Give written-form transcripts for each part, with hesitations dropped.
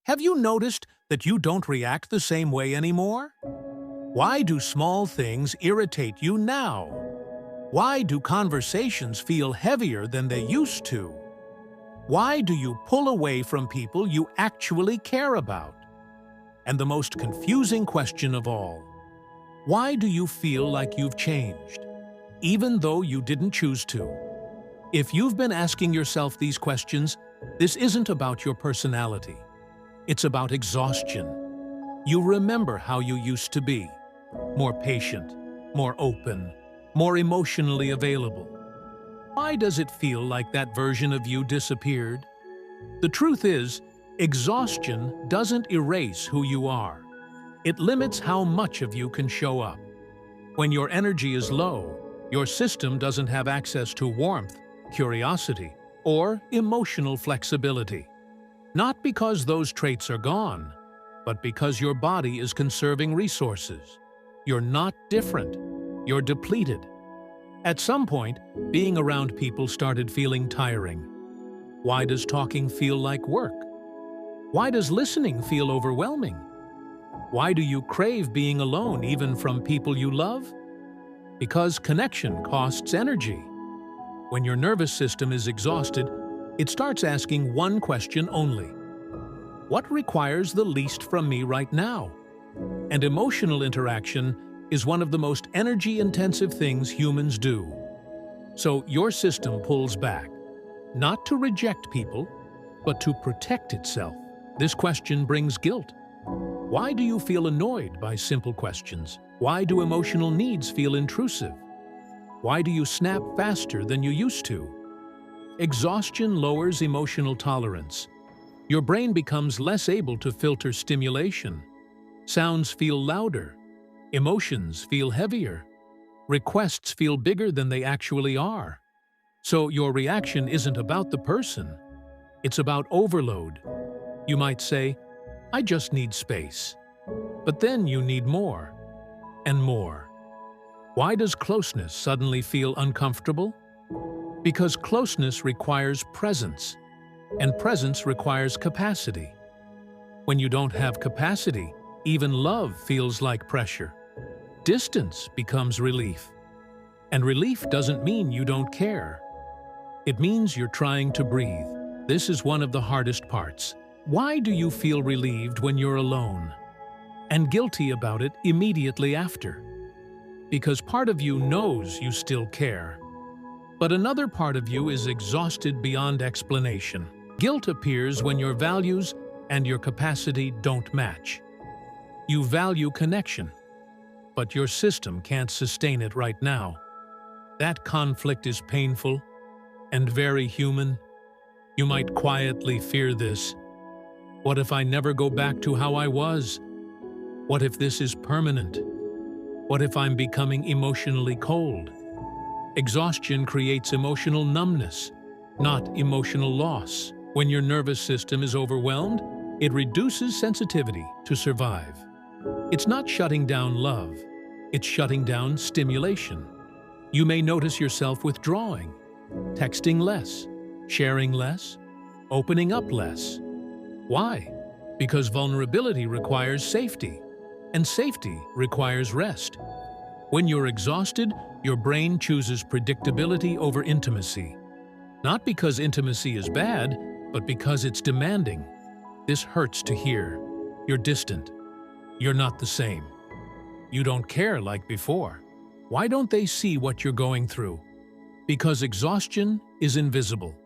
Have you noticed that you don't react the same way anymore? Why do small things irritate you now? Why do conversations feel heavier than they used to? Why do you pull away from people you actually care about? And the most confusing question of all, why do you feel like you've changed, even though you didn't choose to? If you've been asking yourself these questions, this isn't about your personality. It's about exhaustion. You remember how you used to be, more patient, more open, more emotionally available. Why does it feel like that version of you disappeared? The truth is, exhaustion doesn't erase who you are. It limits how much of you can show up. When your energy is low, your system doesn't have access to warmth, curiosity, or emotional flexibility. Not because those traits are gone, but because your body is conserving resources. You're not different. You're depleted. At some point, being around people started feeling tiring. Why does talking feel like work? Why does listening feel overwhelming? Why do you crave being alone even from people you love? Because connection costs energy. When your nervous system is exhausted, it starts asking one question only. What requires the least from me right now? And emotional interaction is one of the most energy-intensive things humans do. So your system pulls back, not to reject people, but to protect itself. This question brings guilt. Why do you feel annoyed by simple questions? Why do emotional needs feel intrusive? Why do you snap faster than you used to? Exhaustion lowers emotional tolerance. Your brain becomes less able to filter stimulation. Sounds feel louder. Emotions feel heavier. Requests feel bigger than they actually are. So your reaction isn't about the person. It's about overload. You might say, I just need space. But then you need more and more. Why does closeness suddenly feel uncomfortable? Because closeness requires presence, and presence requires capacity. When you don't have capacity, even love feels like pressure. Distance becomes relief. And relief doesn't mean you don't care. It means you're trying to breathe. This is one of the hardest parts. Why do you feel relieved when you're alone? And guilty about it immediately after? Because part of you knows you still care. But another part of you is exhausted beyond explanation. Guilt appears when your values and your capacity don't match. You value connection, but your system can't sustain it right now. That conflict is painful and very human. You might quietly fear this. What if I never go back to how I was? What if this is permanent? What if I'm becoming emotionally cold? Exhaustion creates emotional numbness, not emotional loss. When your nervous system is overwhelmed, it reduces sensitivity to survive. It's not shutting down love, it's shutting down stimulation. You may notice yourself withdrawing, texting less, sharing less, opening up less. Why? Because vulnerability requires safety, and safety requires rest. When you're exhausted, your brain chooses predictability over intimacy. Not because intimacy is bad, but because it's demanding. This hurts to hear. You're distant. You're not the same. You don't care like before. Why don't they see what you're going through? Because exhaustion is invisible.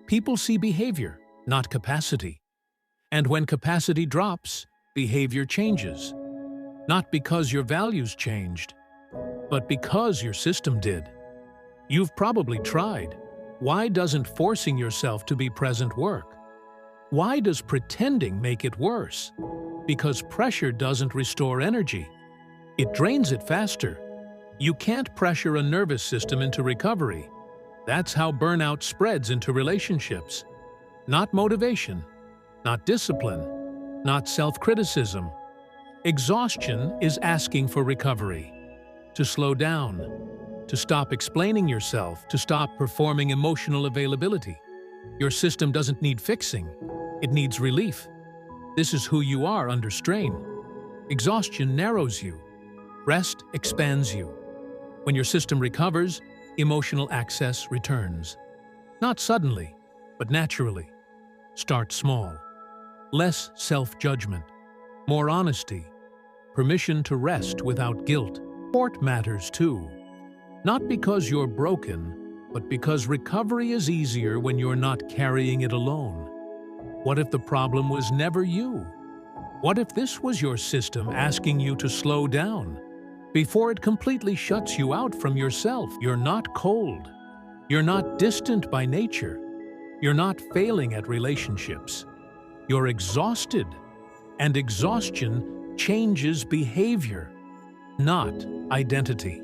People see behavior, not capacity. And when capacity drops, behavior changes. Not because your values changed, but because your system did. You've probably tried. Why doesn't forcing yourself to be present work? Why does pretending make it worse? Because pressure doesn't restore energy. It drains it faster. You can't pressure a nervous system into recovery. That's how burnout spreads into relationships. Not motivation, not discipline, not self-criticism. Exhaustion is asking for recovery. To slow down, to stop explaining yourself, to stop performing emotional availability. Your system doesn't need fixing, it needs relief. This is who you are under strain. Exhaustion narrows you. Rest expands you. When your system recovers, emotional access returns. Not suddenly, but naturally. Start small. Less self-judgment. More honesty. Permission to rest without guilt. Support matters too. Not because you're broken, but because recovery is easier when you're not carrying it alone. What if the problem was never you? What if this was your system asking you to slow down? Before it completely shuts you out from yourself, you're not cold. You're not distant by nature. You're not failing at relationships. You're exhausted. And exhaustion changes behavior, not identity.